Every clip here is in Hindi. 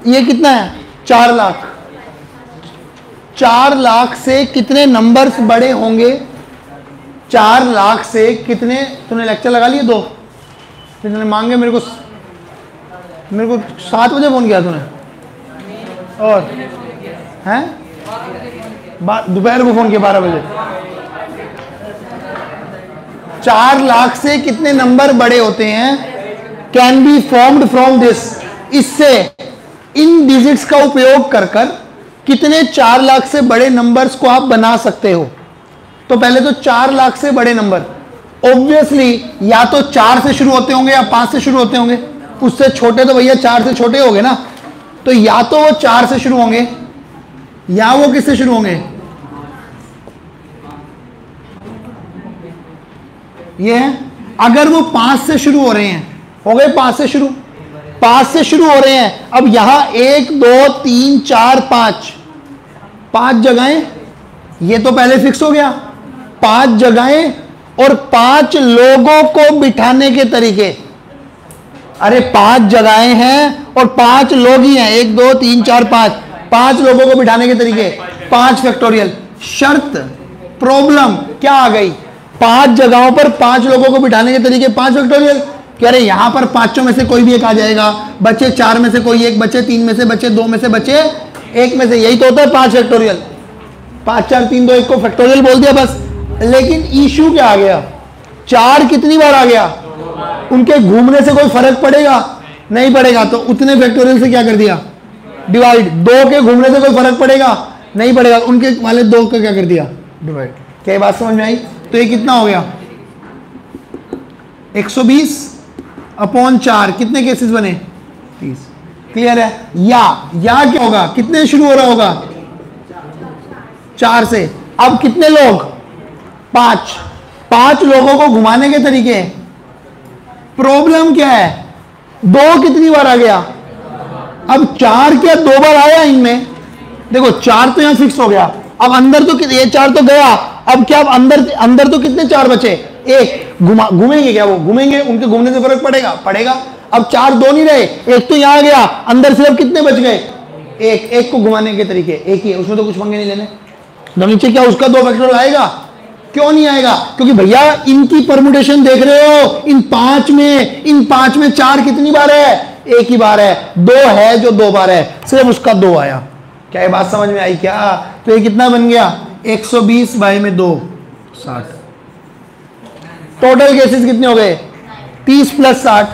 ये कितना है 4 लाख। 4 लाख से कितने नंबर्स बड़े होंगे? 4 लाख से कितने, तूने लेक्चर लगा लिए 2, तूने मांगे मेरे को 7 बजे फोन किया तूने, और हैं दोपहर को फोन किया 12 बजे। 4 लाख से कितने नंबर बड़े होते हैं? Can be formed from this. इससे इन डिजिट्स का उपयोग कर कितने 4 लाख से बड़े नंबर्स को आप बना सकते हो? तो पहले तो 4 लाख से बड़े नंबर ऑब्वियसली या तो 4 से शुरू होते होंगे या 5 से शुरू होते होंगे। उससे छोटे तो भैया 4 से छोटे होंगे ना, तो या तो वो 4 से शुरू होंगे या वो किससे शुरू होंगे? ये है। अगर वो 5 से शुरू हो रहे हैं, हो गए 5 से शुरू, 5 से शुरू हो रहे हैं। अब यहां 1 2 3 4 5 जगहें, ये तो पहले फिक्स हो गया 5 जगहें और 5 लोगों को बिठाने के तरीके। अरे 5 जगहें हैं और 5 लोग ही हैं, 1 2 3 4 5 लोगों को बिठाने के तरीके 5 फैक्टोरियल। शर्त प्रॉब्लम क्या आ गई? 5 जगहों पर 5 लोगों को बिठाने के तरीके 5 फैक्टोरियल। कह रहे यहां पर 5 में से कोई भी एक आ जाएगा, बचे 4 में से कोई एक, बचे 3 में से, बचे 2 में से, बचे 1 में से, यही तो होता है 5 फैक्टोरियल। 5 4 3 2 1 को फैक्टोरियल बोल दिया बस। लेकिन इशू क्या आ गया? 4 कितनी बार आ गया? उनके घूमने से कोई फर्क पड़ेगा? नहीं पड़ेगा। तो उतने फैक्टोरियल से क्या कर दिया? डिवाइड। 2 के घूमने से कोई फर्क पड़ेगा? नहीं पड़ेगा। उनके वाले 2 का क्या कर दिया? डिवाइड। क्या बात समझ में आई? तो ये कितना हो गया? 120 अपॉन 4। कितने केसेस बने? 30। क्लियर है? या क्या होगा? कितने शुरू हो रहा होगा? 4 से। अब कितने लोग? 5 लोगों को घुमाने के तरीके। प्रॉब्लम क्या है? 2 कितनी बार आ गया? अब 4 क्या 2 बार आया इनमें? देखो 4 तो यहां फिक्स हो गया। अब अंदर तो ये 4 तो गया। अब क्या? अब अंदर तो कितने 4 बचे? 1 घूमेंगे क्या? वो घूमेंगे, उनके घूमने से फर्क पड़ेगा। अब 4 2 नहीं रहे, 1 तो यहां गया। अंदर सिर्फ कितने बच गए? 1 को घुमाने के तरीके 1 ही है, उसमें तो कुछ पंगे नहीं लेने। नीचे क्या उसका 2 फैक्टोरियल आएगा? क्यों नहीं आएगा? क्योंकि भैया इनकी परमुटेशन देख रहे हो। इन 5 में 4 कितनी बार है? 1 ही बार है। 2 है जो 2 बार है, सिर्फ उसका 2 आया। क्या ये बात समझ में आई क्या? तो ये कितना बन गया? 120 बाई में 2 60। टोटल केसेस कितने हो गए? 30 प्लस 60।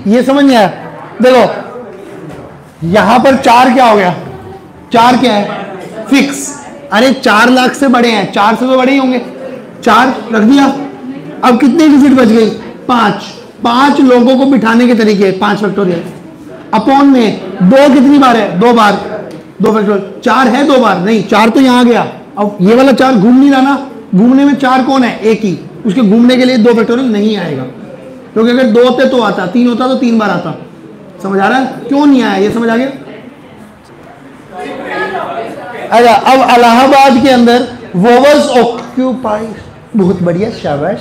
ये समझ नहीं आया? देखो यहां पर 4 क्या हो गया? 4 क्या है? फिक्स। अरे 4 लाख से बड़े हैं, 4 से तो बड़े ही होंगे। 4 रख दिया। अब कितनी डिजिट बच गई? 5 लोगों को बिठाने के तरीके 5 फैक्टोरियल अपॉन में 2 कितनी बार है? 2 बार। 2 फैक्टोरियल। 4 है 2 बार नहीं, 4 तो यहां गया। अब ये वाला 4 घूम नहीं रहा ना, घूमने में 4 कौन है? 1 ही। उसके घूमने के लिए 2 फैक्टोरियल नहीं आएगा, क्योंकि अगर 2 होते तो आता, 3 होता तो 3 बार आता। समझ आ रहा है? क्यों नहीं आया? ये समझ आ गया? अच्छा, अब इलाहाबाद के अंदर वोवल्स ऑक्यूपाई, बहुत बढ़िया शाबाश,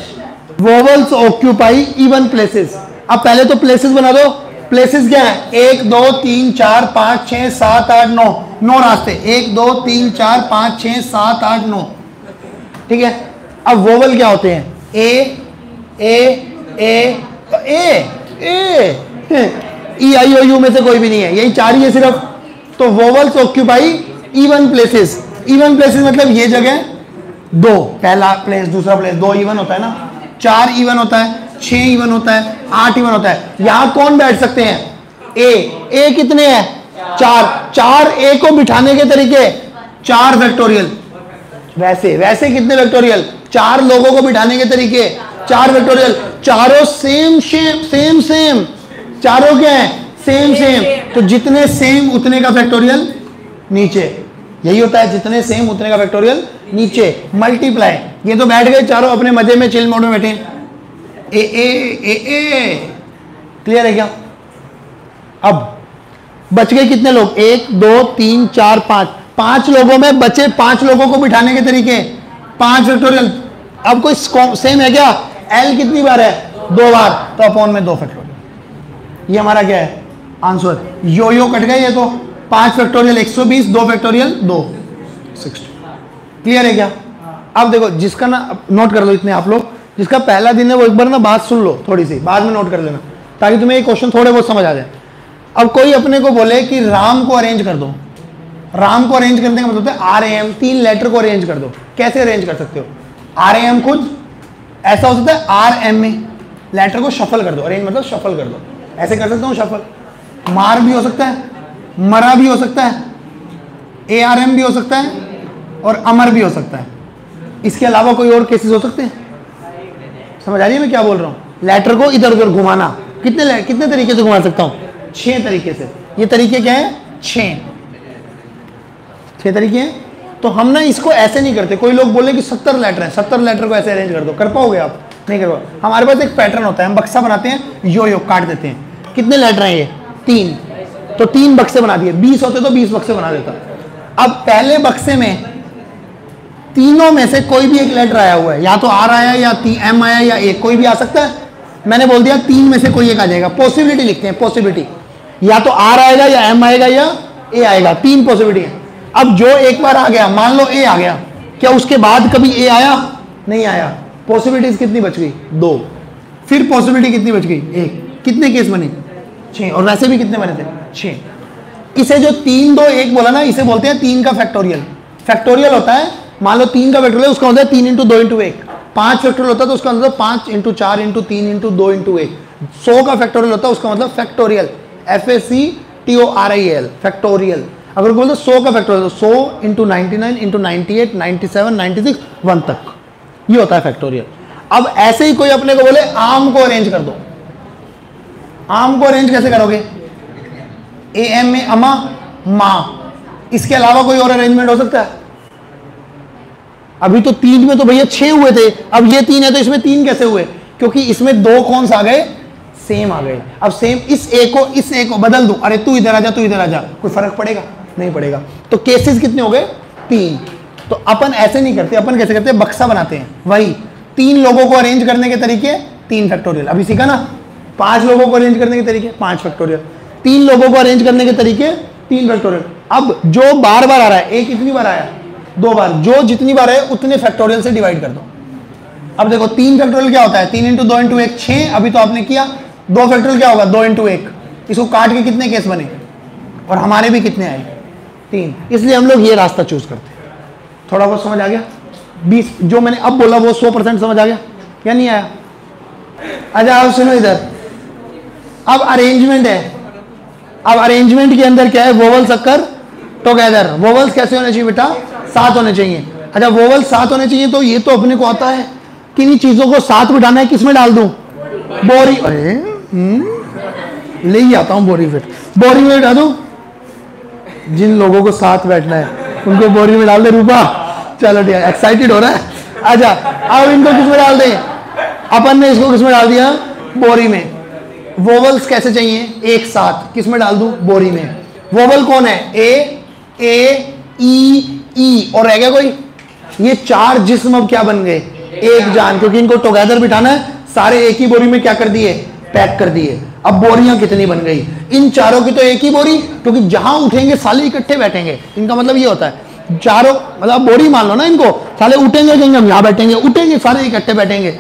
वोवल्स ऑक्यूपाई इवन प्लेसेस। अब पहले तो प्लेसेस बना दो। प्लेसेस क्या है? 1 2 3 4 5 6 7 8 9 रास्ते। 1 2 3 4 5 6 7 8 9। ठीक है। अब वोवल क्या होते हैं? ए ई आई ओ यू में से कोई भी नहीं है, यही 4 ही है सिर्फ। तो vowels occupy even places. Even places मतलब ये जगह 2, पहला प्लेस दूसरा प्लेस, 2 इवन होता है ना, 4 इवन होता है, 6 इवन होता है, 8 इवन होता है। यहां कौन बैठ सकते हैं? ए कितने हैं? 4 ए को बिठाने के तरीके 4 फैक्टोरियल। वैसे कितने फैक्टोरियल? 4 लोगों को बिठाने के तरीके 4 फैक्टोरियल। चारों सेम। चारों क्या है? सेम। तो जितने सेम उतने का फैक्टोरियल नीचे। यही होता है, जितने सेम उतने का फैक्टोरियल नीचे। मल्टीप्लाई। ये तो बैठ गए चारों अपने मजे में, चिल मोड में बैठे। क्लियर है क्या? अब बच गए कितने लोग? 1 2 3 4 5 लोगों में बचे 5 लोगों को बिठाने के तरीके 5 फैक्टोरियल। अब कोई सेम है क्या? एल कितनी बार है? 2 बार, तो अपॉन में 2 फैक्टोरियल। ये हमारा क्या है? आंसर। यो कट गए, ये तो 5 फैक्टोरियल 120, 2 फैक्टोरियल 2 60। क्लियर है क्या? अब देखो, जिसका ना नोट कर लो इतने आप लोग, जिसका पहला दिन है वो एक बार ना बात सुन लो थोड़ी सी, बाद में नोट कर लेना, ताकि तुम्हें ये क्वेश्चन थोड़े बहुत समझ आ जाए। अब कोई अपने को बोले कि राम को अरेंज कर दो, राम को अरेंज करने का मतलब है RAM, 3 लेटर को अरेंज कर दो। कैसे अरेंज कर सकते हो? RAM खुद ऐसा हो सकता है, RM में लेटर को शफल कर दो, अरेंज मतलब शफल कर दो, ऐसे कर सकता हूँ शफल। मार भी हो सकता है, मरा भी हो सकता है, ARM भी हो सकता है, और अमर भी हो सकता है। इसके अलावा कोई और केसेस हो सकते हैं? समझ आ रही है मैं क्या बोल रहा हूँ? लेटर को इधर उधर घुमाना, कितने तरीके से घुमा सकता हूँ? 6 तरीके से। ये तरीके क्या है? 6 तरीके हैं। तो हम ना इसको ऐसे नहीं करते। कोई लोग बोले कि 70 लेटर है, 70 लेटर को ऐसे अरेंज कर दो, कर पाओगे आप? नहीं कर पाओगे। हमारे पास एक पैटर्न होता है, हम बक्सा बनाते हैं, यो काट देते हैं। कितने लेटर हैं ये? 3, तो 3 बक्से बना दिए। 20 होते तो 20 बक्से बना देता। अब पहले बक्से में तीनों में से कोई भी एक लेटर आया हुआ है, या तो R आया या M आया या A, कोई भी आ सकता है। मैंने बोल दिया 3 में से कोई एक आ जाएगा। पॉसिबिलिटी लिखते हैं, पॉसिबिलिटी, या तो R आएगा या M आएगा या A आएगा, 3 पॉसिबिलिटी है। अब जो एक बार आ गया, मान लो A आ गया, क्या उसके बाद कभी A आया? नहीं आया। पॉसिबिलिटीज कितनी बच गई? 2। फिर पॉसिबिलिटी कितनी बच गई? 1। कितने केस बने? 6। और वैसे भी कितने बने थे? 6। इसे जो 3 2 1 बोला ना, इसे बोलते हैं 3 का फैक्टोरियल। फैक्टोरियल होता है, मान लो 3 का फैक्टोरियल, उसका होता है 3 × 2 × 1। 5 फैक्टोरियल होता है तो उसका मतलब 5 × 4 × 3 × 2 × 1। 100 का फैक्टोरियल होता है, उसका मतलब फैक्टोरियल, FACTORIAL, फैक्टोरियल। अगर बोल दो 100 का फैक्टोरियल, तो 100 × 99 × 98 97 96 1 तक, ये होता है फैक्टोरियल। अब ऐसे ही कोई अपने को बोले आम को अरेंज कर दो। आम को अरेंज कैसे करोगे? AM में अमा, माँ, इसके अलावा कोई और अरेंजमेंट हो सकता है? अभी तो 3 में तो भैया 6 हुए थे, अब ये 3 है तो इसमें 3 कैसे हुए? क्योंकि इसमें 2 कौन सा आ गए? सेम आ गए। अब सेम इस A को बदल दूं, अरे तू इधर आ जा, तू इधर आ जा, कोई फर्क पड़ेगा? नहीं पड़ेगा। तो केसेस कितने हो गए? 3। तो अपन ऐसे नहीं करते, अपन कैसे करते हैं? बक्सा बनाते हैं। वही 3 लोगों को अरेंज करने के तरीके 3 फैक्टोरियल। अभी सीखा ना? 5 लोगों को अरेंज करने के तरीके 5 फैक्टोरियल। 3 लोगों को अरेंज करने के तरीके 3 फैक्टोरियल। अब जो बार बार आ रहा है, एक कितनी बार आया? 2 बार। जो जितनी बार है उतने फैक्टोरियल से डिवाइड कर दो। अब देखो 3 फैक्टोरियल क्या होता है? 3 × 2 × 1 6। अभी तो आपने किया। 2 फैक्टोरियल क्या होगा? 2 × 1। इसको काट के कितने केस बने? और हमारे भी कितने आए? 3। इसलिए हम लोग ये रास्ता चूज करते हैं। थोड़ा बहुत समझ आ गया? 20 जो मैंने अब बोला वो 100% समझ आ गया या नहीं आया? अच्छा अब सुनो इधर, अब अरेंजमेंट है। अब अरेंजमेंट के अंदर क्या है? Vowels occur together. वोवल्स कैसे होने चाहिए बेटा? 7 होने चाहिए। अच्छा वोवल्स 7 होने चाहिए, तो ये तो अपने को आता है। किन्हीं चीजों को साथ बिठाना है, किस में डाल दूं? बोरी। अरे ले ही आता हूं बोरी। फिर बोरी में बिठा दूं? जिन लोगों को साथ बैठना है उनको बोरी में डाल दे। रूपा चलो ठीक है, एक्साइटेड हो रहा है। अच्छा अब इनको किस में डाल दें? अपन ने इसको किस में डाल दिया? बोरी में। वोवल्स कैसे चाहिए? एक साथ, किस में डाल दूं? बोरी में। वोवल कौन है? ए ई ई, और रह गया कोई? ये 4 जिस्म अब क्या बन गए? एक जान, क्योंकि इनको टुगेदर बिठाना है। सारे एक ही बोरी में क्या कर दिए? पैक कर दिए। अब बोरियां कितनी बन गई? इन चारों की तो एक ही बोरी, क्योंकि जहां उठेंगे साले इकट्ठे बैठेंगे। इनका मतलब ये होता है चारों, मतलब बोरी मान लो ना इनको, साले उठेंगे कहेंगे हम यहां बैठेंगे, उठेंगे सारे इकट्ठे बैठेंगे।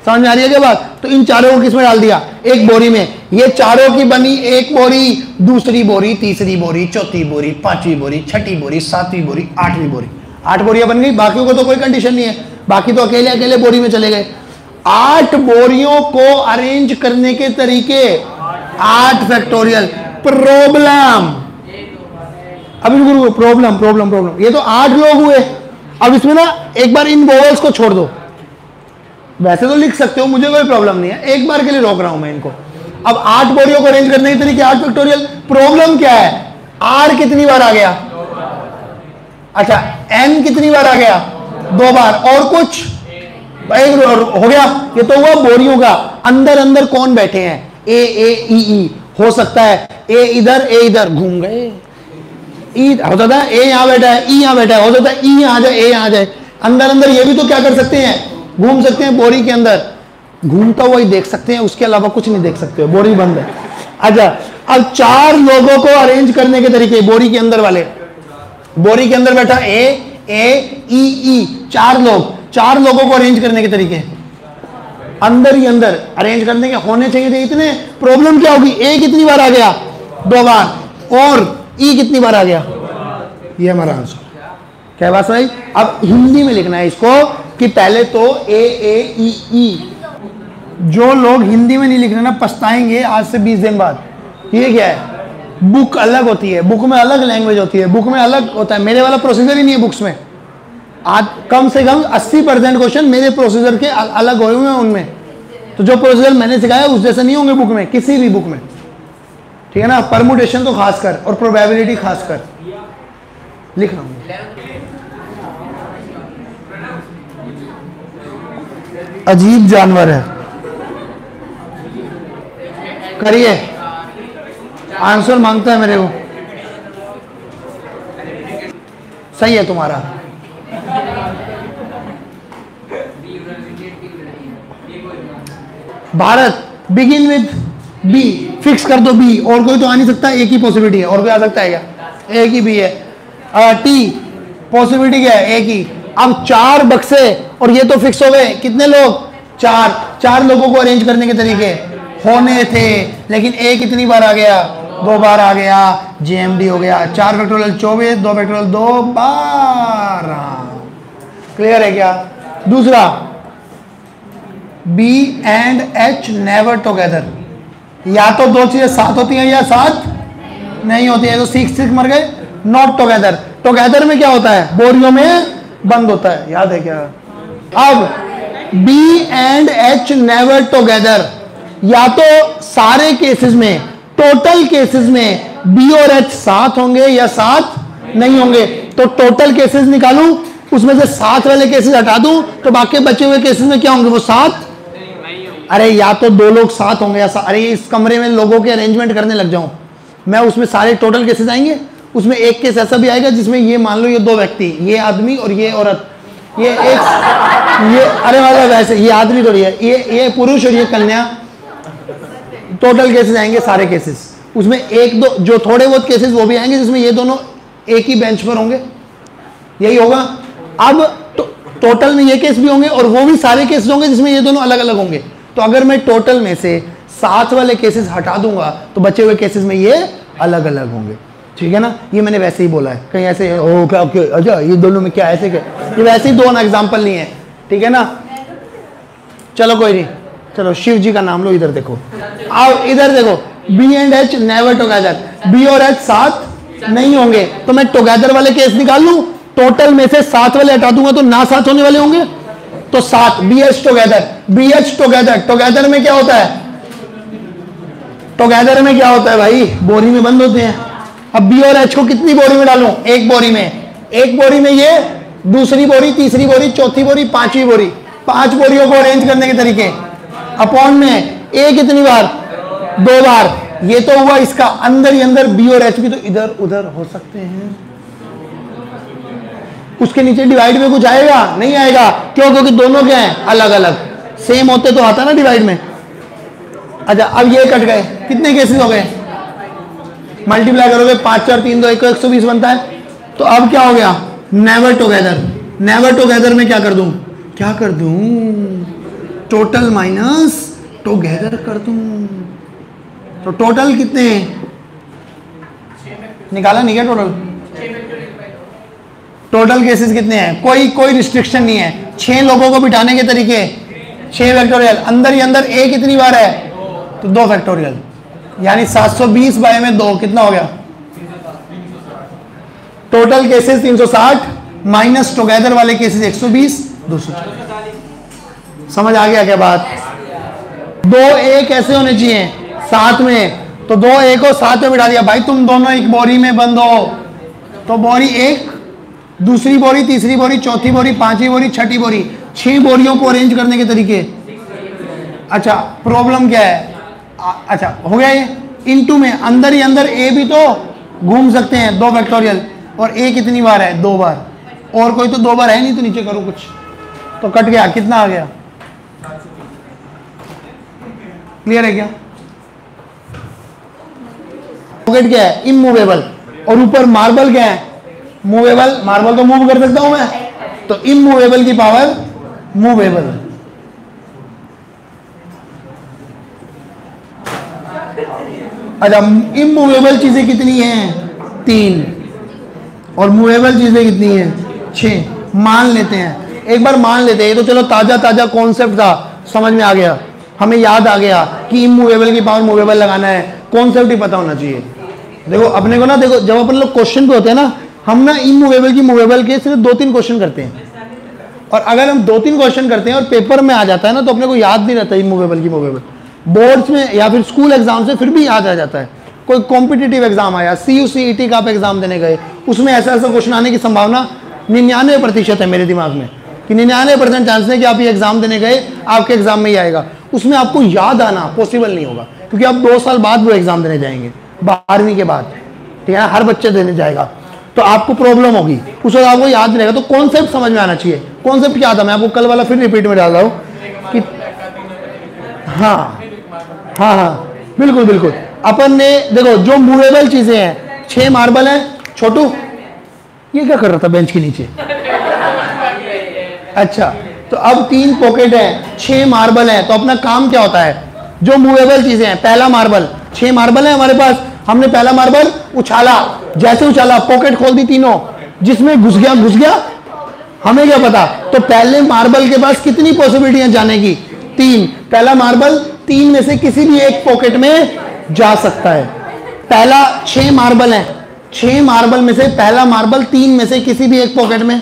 समझ में आ रही है क्या बात? तो इन चारों को किसमें डाल दिया? एक बोरी में। ये चारों की बनी एक बोरी, दूसरी बोरी, तीसरी बोरी, चौथी बोरी, 5वीं बोरी, 6ठी बोरी, 7वीं बोरी, 8वीं बोरी। 8 बोरियां बन गई। बाकियों को तो कोई कंडीशन नहीं है, बाकी तो अकेले अकेले बोरी में चले गए। 8 बोरियों को अरेंज करने के तरीके 8 फैक्टोरियल। प्रॉब्लम, अभी प्रॉब्लम, ये तो 8 लोग हुए। अब इसमें ना एक बार इन वोवल्स को छोड़ दो। वैसे तो लिख सकते हो, मुझे कोई प्रॉब्लम नहीं है, एक बार के लिए रोक रहा हूं मैं इनको। अब 8 बोरियों को अरेंज करने के तरीके 8 फैक्टोरियल। प्रॉब्लम क्या है? R कितनी बार आ गया? अच्छा N कितनी बार आ गया? 2 बार। और कुछ हो गया? ये तो हुआ बोरियों का। अंदर अंदर कौन बैठे हैं? A E हो सकता है ए इधर घूम गए। ई हो सकता है ए यहां बैठा है, ई यहां बैठा है, हो सकता है ई यहां आ जाए, ए यहां आ जाए। अंदर अंदर ये भी तो क्या कर सकते हैं? घूम सकते हैं बोरी के अंदर, घूमता हुआ ही देख सकते हैं, उसके अलावा कुछ नहीं देख सकते हो, बोरी बंद है। अच्छा, अब 4 लोगों को अरेंज करने के तरीके, बोरी के अंदर वाले, बोरी के अंदर बैठा ए ई, 4 लोगों को अरेंज करने के तरीके, अंदर ही अंदर अरेंज करने के होने चाहिए थे इतने। प्रॉब्लम क्या होगी, ए कितनी बार आ गया, 2 बार, और ई कितनी बार आ गया, ये हमारा आंसर। क्या बात भाई? अब हिंदी में लिखना है इसको कि पहले तो ए ई। जो लोग हिंदी में नहीं लिख रहे ना पछताएंगे आज से 20 दिन बाद। ये क्या है, बुक अलग होती है, बुक में अलग लैंग्वेज होती है, बुक में अलग होता है। मेरे वाला प्रोसीजर ही नहीं है बुक्स में। आज कम से कम 80% क्वेश्चन मेरे प्रोसीजर के अलग हुए हुए हैं उनमें। तो जो प्रोसीजर मैंने सिखाया उस जैसे नहीं होंगे बुक में, किसी भी बुक में, ठीक है ना। परमुटेशन तो खासकर और प्रोबेबिलिटी खासकर लिख रहा हूं। अजीब जानवर है, करिए, आंसर मांगता है मेरे को। सही है तुम्हारा। Bharat, begin with B, fix कर दो बी, और कोई तो आ नहीं सकता, एक ही पॉसिबिलिटी है। और कोई आ सकता है क्या? एक ही बी है। टी, पॉसिबिलिटी क्या है? एक ही। अब 4 बक्से, और ये तो फिक्स हो गए, कितने लोग? 4 लोगों को अरेंज करने के तरीके होने थे, लेकिन ए कितनी बार आ गया? 2 बार आ गया, जेएमडी हो गया। 4 फैक्टोरियल 24, 2 फैक्टोरियल 2 12। क्लियर है क्या? दूसरा, B and H never together, या तो 2 चीजें साथ होती हैं या साथ नहीं होती है, तो सीख मर गए। नॉट टुगेदर, टुगेदर में क्या होता है? बोरियों में बंद होता है, याद है क्या? अब B and H never together, या तो सारे केसेस में, टोटल केसेस में बी और एच साथ होंगे या साथ नहीं होंगे। तो टोटल केसेस निकालूं, उसमें से साथ वाले केसेस हटा दूं, तो बाकी बचे हुए केसेस में क्या होंगे? वो साथ। अरे या तो 2 लोग साथ होंगे या अरे इस कमरे में लोगों के अरेंजमेंट करने लग जाऊं मैं, उसमें सारे टोटल केसेस आएंगे। उसमें एक केस ऐसा भी आएगा जिसमें ये मान लो ये 2 व्यक्ति, ये आदमी और ये औरत, ये एक, ये अरे वाला वैसे ये आदमी थोड़ी है, ये पुरुष और ये कन्या। टोटल केसेस आएंगे सारे केसेस। उसमें 1-2 जो थोड़े बहुत केसेस वो भी आएंगे जिसमें ये दोनों एक ही बेंच पर होंगे, यही होगा। अब टोटल में ये केस भी होंगे और वो भी सारे केसेस होंगे जिसमें ये दोनों अलग अलग होंगे। तो अगर मैं टोटल में से साथ वाले केसेस हटा दूंगा तो बचे हुए केसेस में ये अलग अलग होंगे, ठीक है ना। ये मैंने वैसे ही बोला है, कहीं ऐसे ओ क्या अच्छा ये दोनों में क्या ऐसे क्या, ये वैसे ही 2 एग्जांपल नहीं है, ठीक है ना। चलो कोई नहीं, चलो शिव जी का नाम लो, इधर देखो। अब इधर देखो, B and H never together, B और एच साथ नहीं होंगे, तो मैं टुगेदर वाले केस निकाल लूं। टोटल में से साथ वाले हटा दूंगा तो ना साथ होने वाले होंगे, तो साथ, B H together, B H together. Together में क्या होता है? टुगेदर में क्या होता है भाई? बोरी में बंद होते हैं। अब बी और एच को कितनी बोरी में डालूं? एक बोरी में। एक बोरी में ये, दूसरी बोरी, तीसरी बोरी, चौथी बोरी, 5वीं बोरी। 5 बोरियों को अरेंज करने के तरीके, अपॉन में ए कितनी बार? 2 बार। ये तो हुआ इसका, अंदर ही अंदर बी और एच भी तो इधर उधर हो सकते हैं। उसके नीचे डिवाइड में कुछ आएगा? नहीं आएगा। क्यों? क्योंकि दोनों क्या हैं? अलग अलग। सेम होते तो आता ना डिवाइड में। अच्छा, अब ये कट गए, कितने केसेस हो गए? मल्टीप्लाई करोगे 5 4 3 2 1 120 बनता है। तो अब क्या हो गया? Never together. नेवर टुगेदर में क्या कर दूं? क्या कर दूं? टोटल माइनस टुगेदर कर दूं। तो टोटल कितने हैं? निकाला नहीं क्या टोटल? टोटल केसेस कितने हैं? कोई रिस्ट्रिक्शन नहीं है। 6 लोगों को बिठाने के तरीके, 6 फैक्टोरियल, अंदर ही अंदर ए कितनी बार है? तो 2 फैक्टोरियल, यानी 720 बाय में 2 कितना हो गया? टोटल केसेस 360 माइनस टुगेदर वाले केसेस 120, 240। समझ आ गया क्या बात? 2 ए कैसे होने चाहिए? साथ में। तो 2 ए को साथ में बिठा दिया। भाई तुम दोनों एक बोरी में बंद हो, तो बोरी एक, दूसरी बोरी, तीसरी बोरी, चौथी बोरी, 5वीं बोरी, 6ठी बोरी। 6 बोरियों को अरेंज करने के तरीके। अच्छा, प्रॉब्लम क्या है? अच्छा हो गया ये। इनटू में अंदर ही अंदर ए भी तो घूम सकते हैं, 2 फैक्टोरियल, और ए कितनी बार है? 2 बार। और कोई तो 2 बार है नहीं, तो नीचे करो कुछ। तो कट गया, कितना आ गया? क्लियर है क्या? पॉकेट क्या है? इमूवेबल। और ऊपर मार्बल क्या है? मूवेबल। मार्बल तो मूव कर सकता हूं मैं, तो इमूवेबल की पावर मूवेबल। अच्छा, इमूवेबल चीजें कितनी हैं? 3। और मूवेबल चीजें कितनी हैं? 6। मान लेते हैं, एक बार मान लेते हैं, ये तो चलो ताजा ताजा कॉन्सेप्ट था, समझ में आ गया, हमें याद आ गया कि इमूवेबल की पावर मूवेबल लगाना है, कॉन्सेप्ट ही पता होना चाहिए। देखो अपने को ना, देखो जब अपन लोग क्वेश्चन पे होते हैं ना, हम ना इमूवेबल की मूवेबल के सिर्फ 2-3 क्वेश्चन करते हैं, और अगर हम 2-3 क्वेश्चन करते हैं और पेपर में आ जाता है ना, तो अपने को याद नहीं रहता इमूवेबल की मूवेबल। बोर्ड्स में या फिर स्कूल एग्जाम से फिर भी याद आ जाता है। कोई कॉम्पिटिटिव एग्जाम आया, CUCET का आप एग्जाम देने गए, उसमें ऐसा ऐसा क्वेश्चन आने की संभावना 99% है मेरे दिमाग में, कि 99% चांस है कि आप ये एग्जाम देने गए, आपके एग्जाम में ही आएगा। उसमें आपको याद आना पॉसिबल नहीं होगा, क्योंकि आप 2 साल बाद वो एग्जाम देने जाएंगे, 12वीं के बाद, ठीक है, हर बच्चे देने जाएगा, तो आपको प्रॉब्लम होगी, उस वक्त आपको याद नहीं रहेगा। तो कॉन्सेप्ट समझ में आना चाहिए। कॉन्सेप्ट क्या था, मैं आपको कल वाला फिर रिपीट में डाल रहा हूँ कि हाँ हाँ हाँ बिल्कुल बिल्कुल। अपन ने देखो जो मूवेबल चीजें हैं, 6 मार्बल है। छोटू ये क्या कर रहा था बेंच के नीचे? अच्छा, तो अब 3 पॉकेट है, 6 मार्बल है, तो अपना काम क्या होता है? जो मूवेबल चीजें हैं, पहला मार्बल, 6 मार्बल है हमारे पास, हमने पहला मार्बल उछाला, जैसे उछाला पॉकेट खोल दी तीनों, जिसमें घुस गया, हमें क्या पता? तो पहले मार्बल के पास कितनी पॉसिबिलिटी जाने की? 3। पहला मार्बल 3 में से किसी भी एक पॉकेट में जा सकता है। पहला 6 मार्बल है, 6 मार्बल में से पहला मार्बल 3 में से किसी भी एक पॉकेट में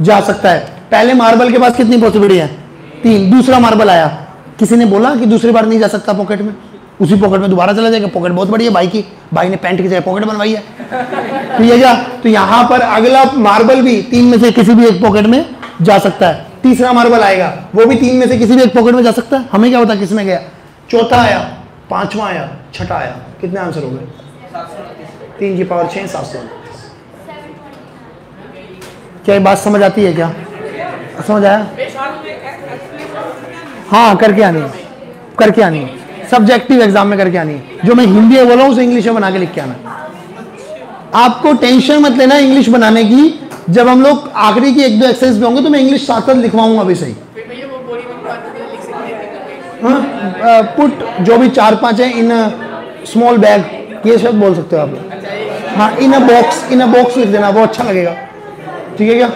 जा सकता है। पहले मार्बल के पास कितनी पॉसिबिलिटी है? 3। दूसरा मार्बल आया, किसी ने बोला कि दूसरी बार नहीं जा सकता पॉकेट में, उसी पॉकेट में दोबारा चला जाएगा। पॉकेट बहुत बड़ी है भाई की, भाई ने पैंट की जगह पॉकेट बनवाई है, तो ये क्या? तो यहां पर अगला मार्बल भी 3 में से किसी भी एक पॉकेट में जा सकता है। तीसरा मार्बल आएगा, वो भी 3 में से किसी भी एक पॉकेट में जा सकता है, हमें क्या पता किसमें गया? चौथा आया, 5वां आया, छठा आया, कितने आंसर हो गए? 3 की पावर 6, 700। क्या ये बात समझ आती है? क्या समझ आया? हाँ, करके आनी है, करके आनी है, सब्जेक्टिव एग्जाम में करके आनी है। जो मैं हिंदी में बोला हूँ उसे इंग्लिश में बना के लिख के आना। आपको टेंशन मत लेना इंग्लिश बनाने की, जब हम लोग आखिरी की 1-2 एक्सरसाइज पे होंगे तो मैं इंग्लिश साथ साथ लिखवाऊंगा अभी सही। पुट जो भी 4-5 है इन स्मॉल बैग, ये शब्द बोल सकते हो आप। हाँ, इन अ बॉक्स लिख देना, वो अच्छा लगेगा, ठीक है क्या?